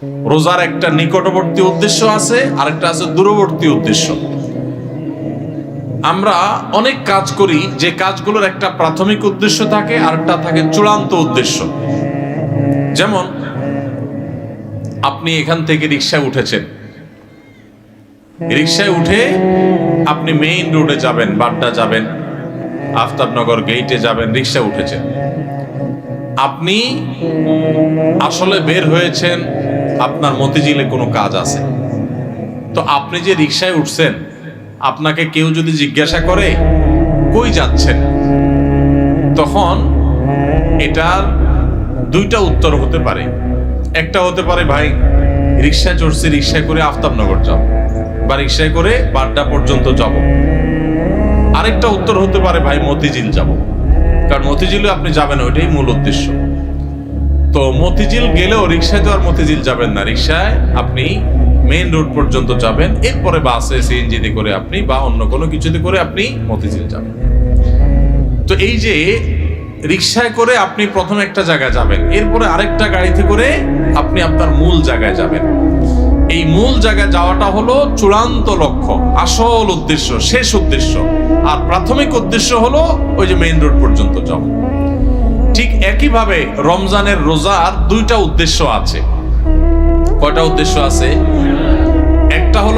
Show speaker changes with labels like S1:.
S1: রোজার একটা নিকটবর্তী উদ্দেশ্য আছে, আরেকটা আছে দূরবর্তী উদ্দেশ্য। আমরা অনেক কাজ করি, যে কাজগুলোর একটা প্রাথমিক উদ্দেশ্য থাকে, আরেকটা থাকে চূড়ান্ত উদ্দেশ্য। যেমন আপনি এখান থেকে রিকশায় উঠেছেন, রিকশায় উঠে আপনি মেইন রোডে যাবেন, বাড্ডা যাবেন, আফতাবনগর গেইটে যাবেন, রিকশা উঠেছেন। আপনি আসলে বের হয়েছেন, আপনার মতিঝিলে কোনো কাজ আছে। তো আপনি যে রিকশায় উঠছেন, আপনাকে কেউ যদি জিজ্ঞাসা করে কই যাচ্ছেন, তখন এটার দুইটা উত্তর হতে পারে। একটা হতে পারে, ভাই রিকশায় চড়ছি, রিকশায় করে আফতাবনগর যাব, বা রিকশায় করে বাড্ডা পর্যন্ত যাব। আরেকটা উত্তর হতে পারে, ভাই মতিঝিল যাব, কারণ মতিঝিলে আপনি যাবেন, ওইটাই মূল উদ্দেশ্য। তো মতিঝিল গেলেও রিকশায় তো আর মতিঝিল যাবেন না, রিকশায় আপনি মেইন রোড পর্যন্ত যাবেন, এরপরে বাসে সিএনজিতে করে আপনি বা অন্য কোনো কিছুতে করে আপনি মতিঝিল যাবেন। তো এই যে রিকশায় করে আপনি প্রথম একটা জায়গায় যাবেন, এরপরে আরেকটা গাড়িতে করে আপনি আপনার মূল জায়গায় যাবেন। এই মূল জায়গায় যাওয়াটা হলো চূড়ান্ত লক্ষ্য, আসল উদ্দেশ্য, শেষ উদ্দেশ্য। আর প্রাথমিক উদ্দেশ্য হলো ওই যে মেইন রোড পর্যন্ত যাওয়া। ঠিক একইভাবে রমজানের রোজার দুইটা উদ্দেশ্য আছে। কয়টা উদ্দেশ্য আছে? একটা হলো